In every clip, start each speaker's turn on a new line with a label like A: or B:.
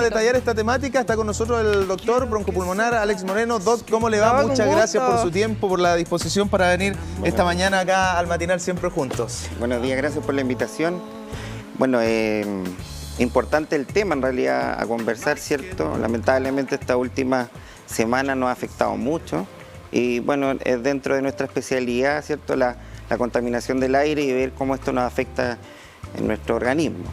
A: detallar esta temática está con nosotros el doctor broncopulmonar Alex Moreno. Doc, ¿cómo le va? Muchas gracias por su tiempo, por la disposición para venir esta mañana acá al matinal Siempre Juntos.
B: Buenos días, gracias por la invitación. Bueno, importante el tema en realidad a conversar, ¿cierto? Lamentablemente esta última semana nos ha afectado mucho y bueno, es dentro de nuestra especialidad, ¿cierto? La contaminación del aire y ver cómo esto nos afecta en nuestro organismo.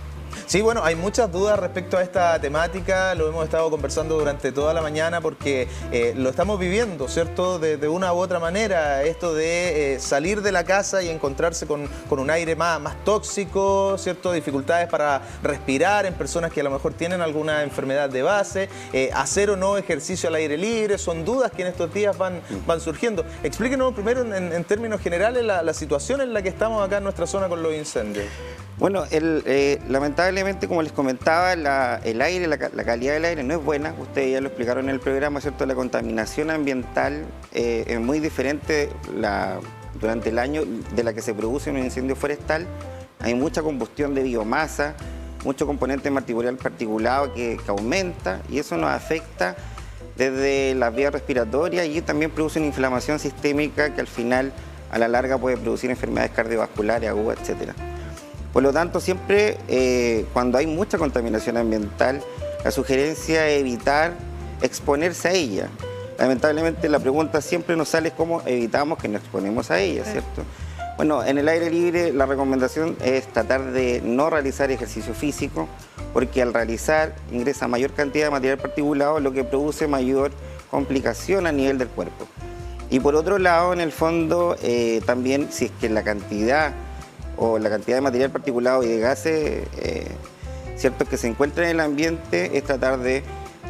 A: Sí, bueno, hay muchas dudas respecto a esta temática, lo hemos estado conversando durante toda la mañana porque lo estamos viviendo, ¿cierto? De una u otra manera, esto de salir de la casa y encontrarse con un aire más tóxico, ¿cierto? Dificultades para respirar en personas que a lo mejor tienen alguna enfermedad de base, hacer o no ejercicio al aire libre, son dudas que en estos días van surgiendo. Explíquenos primero en términos generales la situación en la que estamos acá en nuestra zona con los incendios.
B: Bueno, lamentablemente, como les comentaba, el aire, la calidad del aire no es buena. Ustedes ya lo explicaron en el programa, ¿cierto? La contaminación ambiental es muy diferente durante el año de la que se produce en un incendio forestal. Hay mucha combustión de biomasa, mucho componente material particulado que aumenta y eso nos afecta desde las vías respiratorias y también produce una inflamación sistémica que al final, a la larga, puede producir enfermedades cardiovasculares agudas, etcétera. Por lo tanto, siempre cuando hay mucha contaminación ambiental, la sugerencia es evitar exponerse a ella. Lamentablemente la pregunta siempre nos sale cómo evitamos que nos exponemos a ella, ¿cierto? Bueno, en el aire libre la recomendación es tratar de no realizar ejercicio físico, porque al realizar ingresa mayor cantidad de material particulado, lo que produce mayor complicación a nivel del cuerpo. Y por otro lado, en el fondo, también si es que la cantidad de material particulado y de gases ciertos que se encuentran en el ambiente es tratar de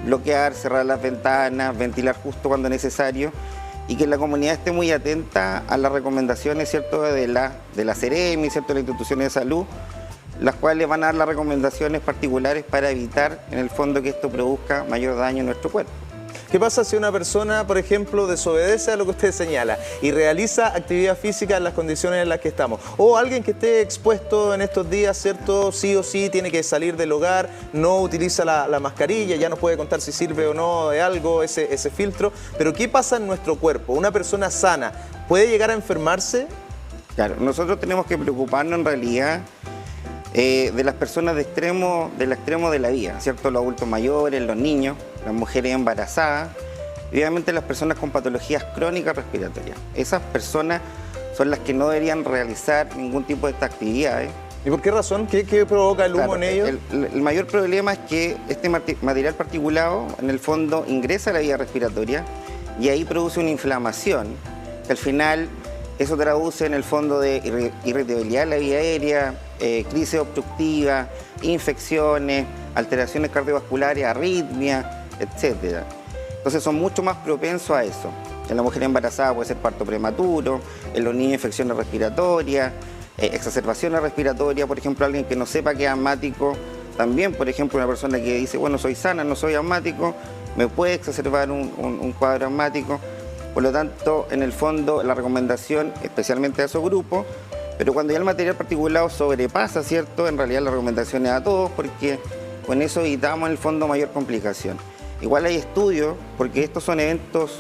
B: bloquear, cerrar las ventanas, ventilar justo cuando es necesario y que la comunidad esté muy atenta a las recomendaciones, ¿cierto? de la CEREMI, ¿cierto? De las instituciones de salud, las cuales van a dar las recomendaciones particulares para evitar en el fondo que esto produzca mayor daño en nuestro cuerpo.
A: ¿Qué pasa si una persona, por ejemplo, desobedece a lo que usted señala y realiza actividad física en las condiciones en las que estamos? O alguien que esté expuesto en estos días, ¿cierto? Sí o sí tiene que salir del hogar, no utiliza la mascarilla, ya nos puede contar si sirve o no de algo ese filtro. Pero ¿qué pasa en nuestro cuerpo? ¿Una persona sana puede llegar a enfermarse?
B: Claro, nosotros tenemos que preocuparnos en realidad de las personas del extremo de la vida, ¿cierto? Los adultos mayores, los niños, las mujeres embarazadas y obviamente las personas con patologías crónicas respiratorias. Esas personas son las que no deberían realizar ningún tipo de estas actividades.
A: ¿Y por qué razón? ¿Qué provoca el humo en ellos?
B: El mayor problema es que este material particulado en el fondo ingresa a la vía respiratoria y ahí produce una inflamación que al final eso traduce en el fondo de irritabilidad en la vía aérea, crisis obstructiva, infecciones, alteraciones cardiovasculares, arritmias, etc. Entonces son mucho más propensos a eso. En la mujer embarazada puede ser parto prematuro, en los niños infecciones respiratorias, exacerbaciones respiratorias, por ejemplo, alguien que no sepa que es asmático, también, por ejemplo, una persona que dice, bueno, soy sana, no soy asmático, me puede exacerbar un cuadro asmático. Por lo tanto, en el fondo, la recomendación, especialmente a esos grupos, pero cuando ya el material particulado sobrepasa, ¿cierto? En realidad la recomendación es a todos porque con eso evitamos en el fondo mayor complicación. Igual hay estudios, porque estos son eventos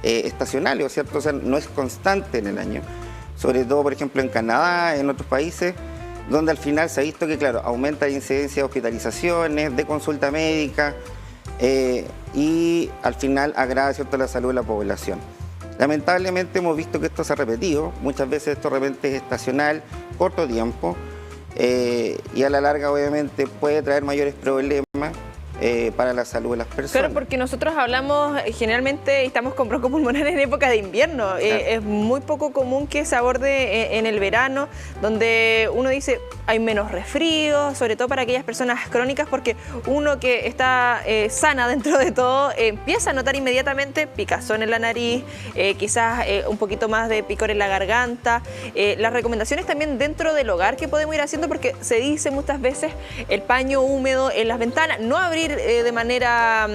B: estacionales, ¿cierto? O sea, no es constante en el año. Sobre todo, por ejemplo, en Canadá, en otros países, donde al final se ha visto que, claro, aumenta la incidencia de hospitalizaciones, de consulta médica, y al final agrava, ¿cierto?, la salud de la población. Lamentablemente hemos visto que esto se ha repetido, muchas veces esto de repente es estacional, corto tiempo, y a la larga obviamente puede traer mayores problemas para la salud de las personas.
C: Claro, porque nosotros hablamos generalmente, estamos con broncopulmonar en época de invierno. Claro. Es muy poco común que se aborde en el verano, donde uno dice hay menos resfríos, sobre todo para aquellas personas crónicas, porque uno que está sana dentro de todo empieza a notar inmediatamente picazón en la nariz, quizás un poquito más de picor en la garganta. Las recomendaciones también dentro del hogar que podemos ir haciendo, porque se dice muchas veces el paño húmedo en las ventanas, no abrir de manera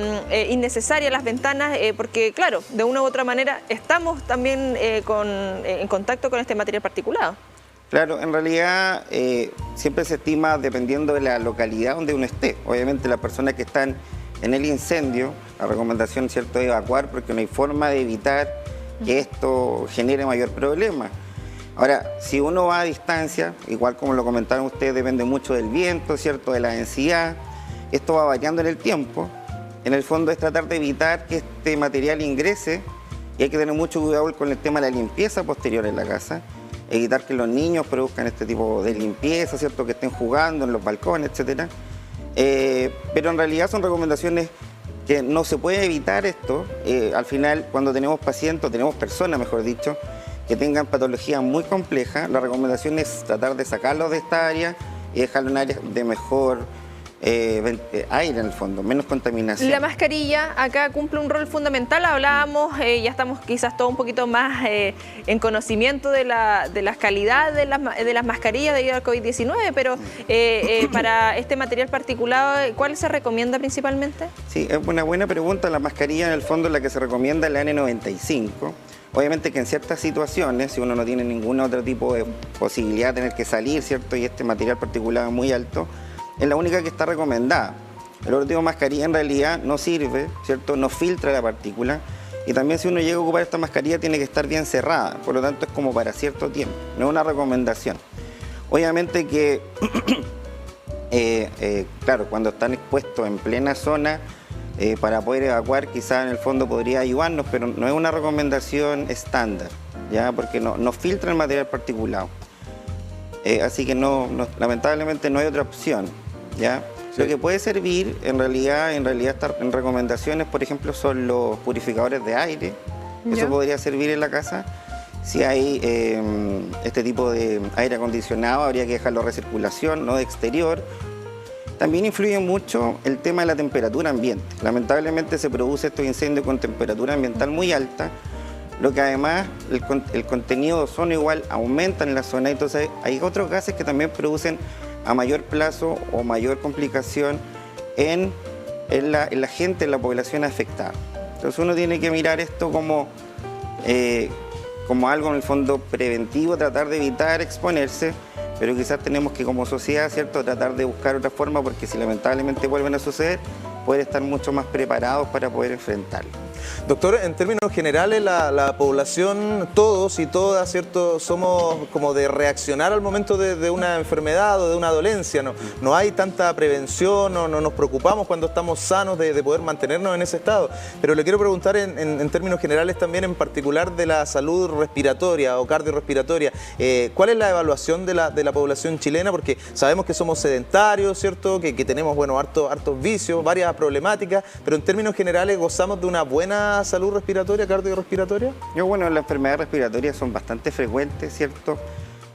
C: innecesaria las ventanas, porque claro, de una u otra manera estamos también en contacto con este material particulado.
B: Claro, en realidad siempre se estima dependiendo de la localidad donde uno esté. Obviamente las personas que están en el incendio, la recomendación, ¿cierto?, es evacuar porque no hay forma de evitar que esto genere mayor problema. Ahora, si uno va a distancia, igual como lo comentaron ustedes, depende mucho del viento, ¿cierto?, de la densidad, esto va variando en el tiempo. En el fondo es tratar de evitar que este material ingrese y hay que tener mucho cuidado con el tema de la limpieza posterior en la casa, evitar que los niños produzcan este tipo de limpieza, ¿cierto?, que estén jugando en los balcones, etcétera. Pero en realidad son recomendaciones que no se puede evitar esto. Al final, cuando tenemos pacientes, o tenemos personas, mejor dicho, que tengan patologías muy complejas, la recomendación es tratar de sacarlos de esta área y dejarlo en áreas de mejor aire en el fondo, menos contaminación.
C: La mascarilla acá cumple un rol fundamental. Hablábamos, ya estamos quizás todo un poquito más en conocimiento de la calidad de las mascarillas debido al COVID-19, pero para este material particular, ¿cuál se recomienda principalmente?
B: Sí, es una buena pregunta. La mascarilla en el fondo la que se recomienda es la N95. Obviamente que en ciertas situaciones, si uno no tiene ningún otro tipo de posibilidad de tener que salir, ¿cierto?, y este material particulado es muy alto, es la única que está recomendada. El otro tipo de mascarilla en realidad no sirve, ¿cierto?, no filtra la partícula, y también si uno llega a ocupar esta mascarilla tiene que estar bien cerrada, por lo tanto es como para cierto tiempo, no es una recomendación. Obviamente que, claro, cuando están expuestos en plena zona, para poder evacuar quizás en el fondo podría ayudarnos, pero no es una recomendación estándar, ¿ya?, porque no filtra el material particulado. Así que lamentablemente no hay otra opción, ¿ya? Sí. Lo que puede servir en realidad estar en recomendaciones, por ejemplo, son los purificadores de aire. Eso podría servir en la casa. Si hay este tipo de aire acondicionado, habría que dejarlo a recirculación, no de exterior. También influye mucho el tema de la temperatura ambiente. Lamentablemente se produce estos incendios con temperatura ambiental muy alta, lo que además el contenido de ozono igual aumenta en la zona, entonces hay otros gases que también producen a mayor plazo o mayor complicación en la gente, en la población afectada. Entonces uno tiene que mirar esto como algo en el fondo preventivo, tratar de evitar exponerse, pero quizás tenemos que como sociedad, ¿cierto?, tratar de buscar otra forma, porque si lamentablemente vuelven a suceder, poder estar mucho más preparados para poder enfrentarlo.
A: Doctor, en términos generales, la población, todos y todas, ¿cierto?, somos como de reaccionar al momento de una enfermedad o de una dolencia. No hay tanta prevención, no nos preocupamos cuando estamos sanos de poder mantenernos en ese estado. Pero le quiero preguntar en términos generales también, en particular de la salud respiratoria o cardiorrespiratoria. ¿Cuál es la evaluación de la población chilena? Porque sabemos que somos sedentarios, ¿cierto?, que tenemos, bueno, hartos vicios, varias problemáticas, pero en términos generales gozamos de una buena salud respiratoria, cardiorrespiratoria.
B: Bueno, las enfermedades respiratorias son bastante frecuentes, ¿cierto?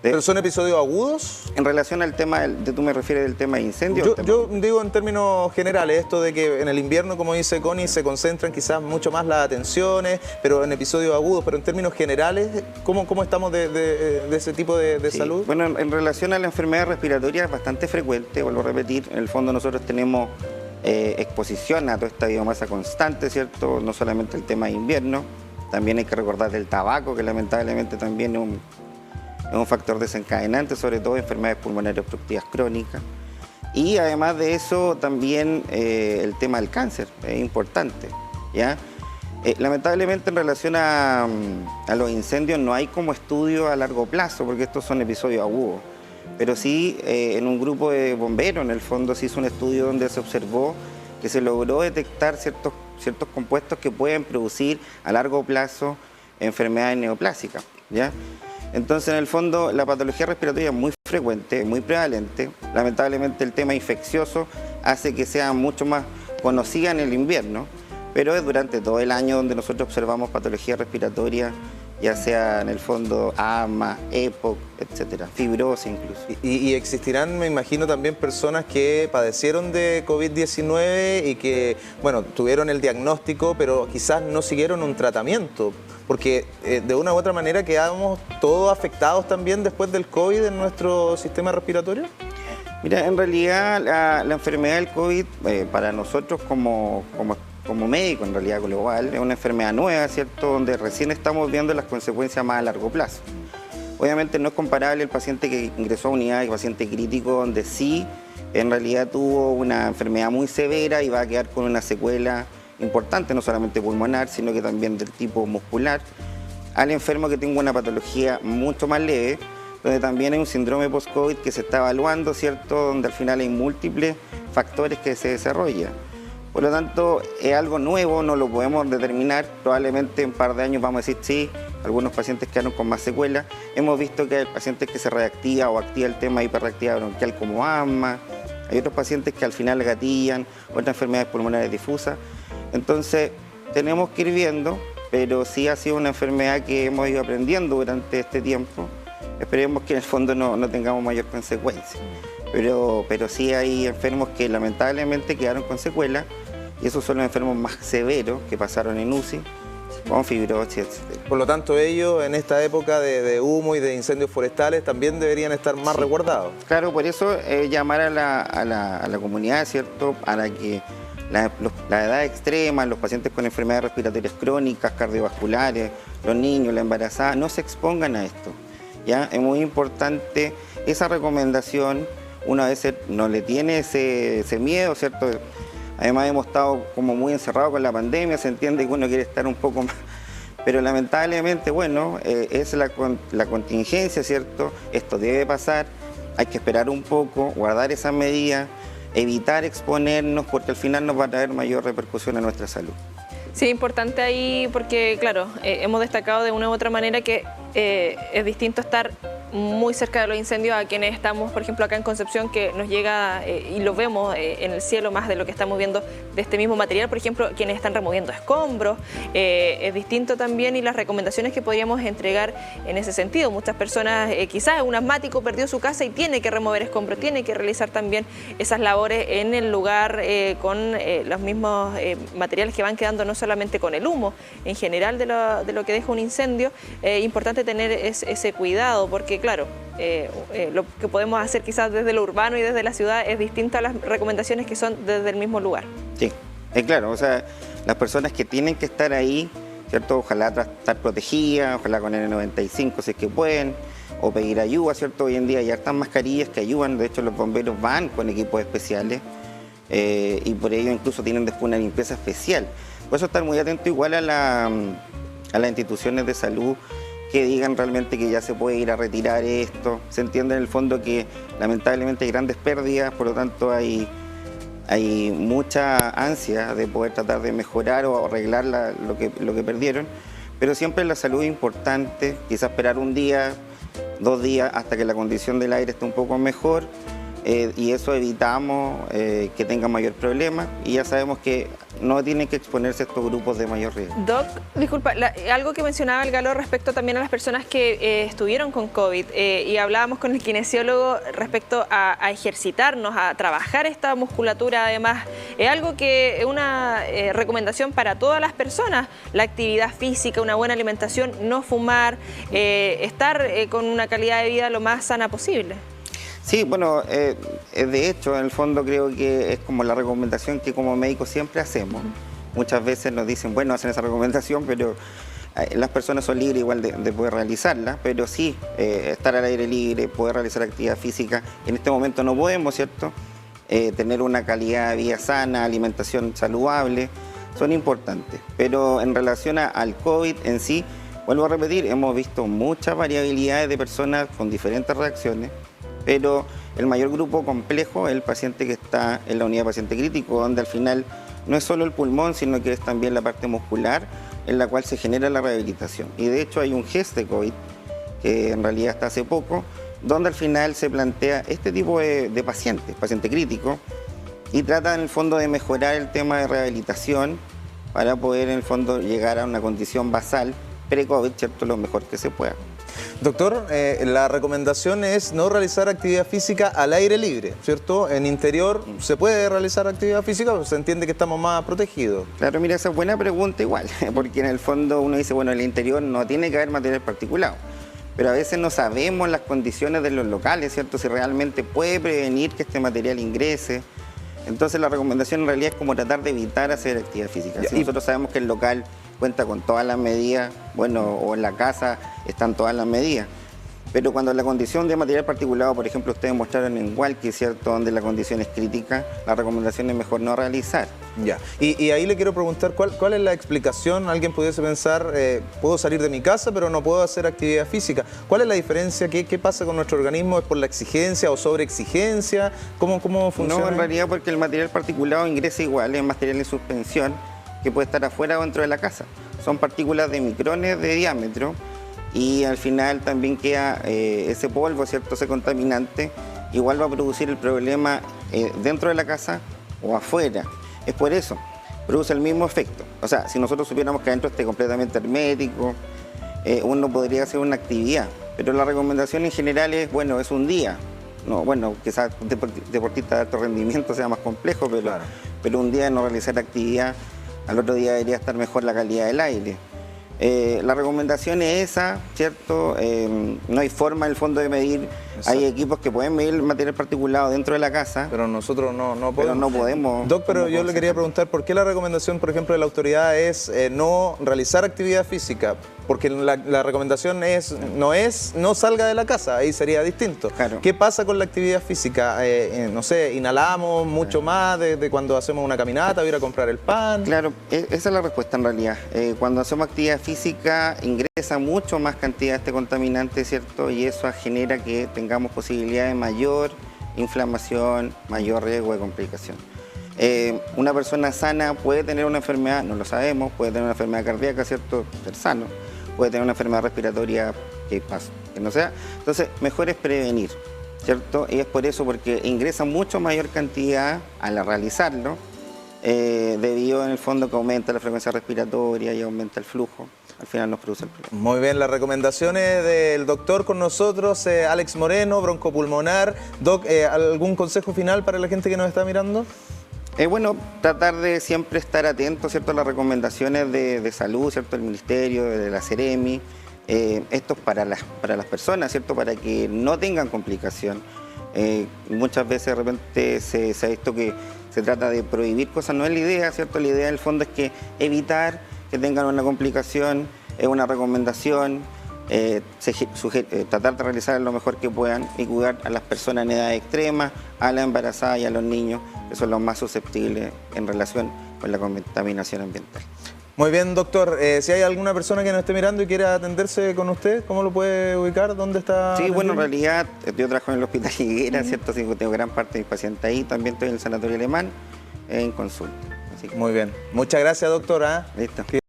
A: ¿Pero son episodios agudos?
B: En relación al tema, ¿tú me refieres del tema de incendios?
A: Yo digo en términos generales, esto de que en el invierno, como dice Connie, se concentran quizás mucho más las atenciones, pero en episodios agudos, pero en términos generales, ¿cómo estamos de ese tipo de salud?
B: Bueno, en relación a la enfermedad respiratoria es bastante frecuente, vuelvo a repetir, en el fondo nosotros tenemos exposición a toda esta biomasa constante, ¿cierto? No solamente el tema de invierno, también hay que recordar del tabaco, que lamentablemente también es un factor desencadenante, sobre todo en enfermedades pulmonares obstructivas crónicas. Y además de eso, también el tema del cáncer es importante, ¿ya? Lamentablemente en relación a los incendios no hay como estudio a largo plazo, porque estos son episodios agudos. Pero sí, en un grupo de bomberos, en el fondo, se hizo un estudio donde se observó que se logró detectar ciertos compuestos que pueden producir a largo plazo enfermedades neoplásicas, ¿ya? Entonces, en el fondo, la patología respiratoria es muy frecuente, muy prevalente. Lamentablemente, el tema infeccioso hace que sea mucho más conocida en el invierno, pero es durante todo el año donde nosotros observamos patología respiratoria, ya sea en el fondo asma, EPOC, etcétera, fibrosis incluso.
A: Y existirán, me imagino, también personas que padecieron de COVID-19 y que, bueno, tuvieron el diagnóstico, pero quizás no siguieron un tratamiento, porque de una u otra manera quedamos todos afectados también después del COVID en nuestro sistema respiratorio.
B: Mira, en realidad la enfermedad del COVID, para nosotros como médico, en realidad global, es una enfermedad nueva, ¿cierto?, donde recién estamos viendo las consecuencias más a largo plazo. Obviamente no es comparable el paciente que ingresó a unidad y el paciente crítico, donde sí en realidad tuvo una enfermedad muy severa y va a quedar con una secuela importante, no solamente pulmonar, sino que también del tipo muscular, al enfermo que tenga una patología mucho más leve, donde también hay un síndrome post-COVID que se está evaluando, ¿cierto?, donde al final hay múltiples factores que se desarrollan. Por lo tanto, es algo nuevo, no lo podemos determinar, probablemente en un par de años vamos a decir sí, algunos pacientes quedaron con más secuelas. Hemos visto que hay pacientes que se reactiva o activa el tema de hiperreactividad bronquial como asma, hay otros pacientes que al final gatillan, otras enfermedades pulmonares difusas. Entonces, tenemos que ir viendo, pero sí ha sido una enfermedad que hemos ido aprendiendo durante este tiempo. Esperemos que en el fondo no tengamos mayor consecuencia. Pero sí hay enfermos que lamentablemente quedaron con secuelas y esos son los enfermos más severos que pasaron en UCI, con fibrosis, etc.
A: Por lo tanto, ellos en esta época de humo y de incendios forestales también deberían estar más resguardados.
B: Claro, por eso llamar a la comunidad, ¿cierto?, para que la edad extrema, los pacientes con enfermedades respiratorias crónicas, cardiovasculares, los niños, la embarazada, no se expongan a esto. ¿Ya? Es muy importante esa recomendación. Una vez no le tiene ese miedo, ¿cierto? Además hemos estado como muy encerrados con la pandemia, se entiende que uno quiere estar un poco más, pero lamentablemente, bueno, es la contingencia, ¿cierto? Esto debe pasar, hay que esperar un poco, guardar esas medidas, evitar exponernos, porque al final nos va a traer mayor repercusión a nuestra salud.
C: Sí, importante ahí porque, claro, hemos destacado de una u otra manera que es distinto estar muy cerca de los incendios a quienes estamos, por ejemplo, acá en Concepción, que nos llega y lo vemos en el cielo más de lo que estamos viendo de este mismo material, por ejemplo, quienes están removiendo escombros, es distinto también, y las recomendaciones que podríamos entregar en ese sentido. Muchas personas, quizás un asmático perdió su casa y tiene que remover escombros, tiene que realizar también esas labores en el lugar con los mismos materiales que van quedando, no solamente con el humo, en general de lo que deja un incendio. Importante tener ese cuidado, porque claro, lo que podemos hacer quizás desde lo urbano y desde la ciudad es distinto a las recomendaciones que son desde el mismo lugar.
B: Sí, es claro, o sea, las personas que tienen que estar ahí, ¿cierto? Ojalá estar protegidas, ojalá con N95 si es que pueden, o pedir ayuda, ¿cierto? Hoy en día hay hartas mascarillas que ayudan, de hecho los bomberos van con equipos especiales y por ello incluso tienen después una limpieza especial. Por eso estar muy atento igual a las instituciones de salud que digan realmente que ya se puede ir a retirar esto. Se entiende en el fondo que lamentablemente hay grandes pérdidas, por lo tanto hay mucha ansia de poder tratar de mejorar o arreglar lo que perdieron, pero siempre la salud es importante, quizás esperar un día, 2 días hasta que la condición del aire esté un poco mejor y eso evitamos que tengan mayor problema y ya sabemos que no tienen que exponerse a estos grupos de mayor riesgo.
C: Doc, disculpa, algo que mencionaba el Galo respecto también a las personas que estuvieron con COVID y hablábamos con el kinesiólogo respecto a ejercitarnos, a trabajar esta musculatura. Además, es algo que es una recomendación para todas las personas, la actividad física, una buena alimentación, no fumar, estar con una calidad de vida lo más sana posible.
B: Sí, bueno, de hecho, en el fondo creo que es como la recomendación que como médicos siempre hacemos. Muchas veces nos dicen, bueno, hacen esa recomendación, pero las personas son libres igual de poder realizarla, pero sí, estar al aire libre, poder realizar actividad física. En este momento no podemos, ¿cierto? Tener una calidad de vida sana, alimentación saludable, son importantes. Pero en relación al COVID en sí, vuelvo a repetir, hemos visto muchas variabilidades de personas con diferentes reacciones, pero el mayor grupo complejo es el paciente que está en la unidad de paciente crítico, donde al final no es solo el pulmón, sino que es también la parte muscular en la cual se genera la rehabilitación. Y de hecho hay un GES de COVID, que en realidad hasta hace poco, donde al final se plantea este tipo de paciente crítico, y trata en el fondo de mejorar el tema de rehabilitación para poder en el fondo llegar a una condición basal pre-COVID, ¿cierto?, lo mejor que se pueda.
A: Doctor, la recomendación es no realizar actividad física al aire libre, ¿cierto? En interior se puede realizar actividad física, pero se entiende que estamos más protegidos.
B: Claro, mira, esa es buena pregunta igual, porque en el fondo uno dice, bueno, en el interior no tiene que haber material particulado, pero a veces no sabemos las condiciones de los locales, ¿cierto? Si realmente puede prevenir que este material ingrese. Entonces la recomendación en realidad es como tratar de evitar hacer actividad física. Si nosotros sabemos que el local cuenta con todas las medidas, bueno, o en la casa están todas las medidas. Pero cuando la condición de material particulado, por ejemplo, ustedes mostraron en Hualqui, ¿cierto?, donde la condición es crítica, la recomendación es mejor no realizar.
A: Ya. Y ahí le quiero preguntar, ¿cuál es la explicación? Alguien pudiese pensar, puedo salir de mi casa, pero no puedo hacer actividad física. ¿Cuál es la diferencia? ¿Qué pasa con nuestro organismo? ¿Es por la exigencia o sobreexigencia? ¿Cómo funciona?
B: No, en realidad porque el material particulado ingresa igual, es material en suspensión, que puede estar afuera o dentro de la casa. Son partículas de micrones de diámetro, y al final también queda ese polvo, ¿cierto?, ese contaminante, igual va a producir el problema dentro de la casa o afuera. Es por eso, produce el mismo efecto. O sea, si nosotros supiéramos que adentro esté completamente hermético, uno podría hacer una actividad, pero la recomendación en general es, bueno, es un día. No, bueno, quizás un deportista de alto rendimiento sea más complejo, pero,
A: claro,
B: pero un día de no realizar actividad, al otro día debería estar mejor la calidad del aire. La recomendación es esa, ¿cierto? No hay forma en el fondo de medir. Exacto. Hay equipos que pueden medir el material particulado dentro de la casa.
A: Pero nosotros no podemos.
B: Pero no podemos.
A: Doc, pero yo le quería preguntar, ¿por qué la recomendación, por ejemplo, de la autoridad es no realizar actividad física? Porque la recomendación no salga de la casa, ahí sería distinto.
B: Claro.
A: ¿Qué pasa con la actividad física? No sé, inhalamos mucho más de cuando hacemos una caminata, ir a comprar el pan.
B: Claro, esa es la respuesta en realidad. Cuando hacemos actividad física ingresa mucho más cantidad de este contaminante, ¿cierto? Y eso genera que tengamos posibilidad de mayor inflamación, mayor riesgo de complicación. Una persona sana puede tener una enfermedad, no lo sabemos, puede tener una enfermedad cardíaca, ¿cierto?, ser sano, puede tener una enfermedad respiratoria que no sea. Entonces, mejor es prevenir, ¿cierto? Y es por eso, porque ingresa mucho mayor cantidad al realizarlo, debido en el fondo que aumenta la frecuencia respiratoria y aumenta el flujo. Al final nos produce el problema.
A: Muy bien, las recomendaciones del doctor con nosotros, Alex Moreno, broncopulmonar. Doc, ¿algún consejo final para la gente que nos está mirando?
B: Bueno, tratar de siempre estar atento, ¿cierto?, a las recomendaciones de salud, ¿cierto?, del Ministerio, de la Seremi. Esto es para las personas, ¿cierto?, para que no tengan complicación. Muchas veces de repente se ha visto que se trata de prohibir cosas, no es la idea, ¿cierto? La idea en el fondo es que evitar que tengan una complicación, es una recomendación, tratar de realizar lo mejor que puedan y cuidar a las personas en edad extrema, a la embarazada y a los niños, que son los más susceptibles en relación con la contaminación ambiental.
A: Muy bien, doctor. Si hay alguna persona que nos esté mirando y quiera atenderse con usted, ¿cómo lo puede ubicar? ¿Dónde está?
B: Sí, bueno, en realidad yo trabajo en el Hospital Higuera, ¿cierto? Sí, tengo gran parte de mis pacientes ahí. También estoy en el Sanatorio Alemán en consulta. Así que...
A: Muy bien. Muchas gracias, doctora.
B: Listo.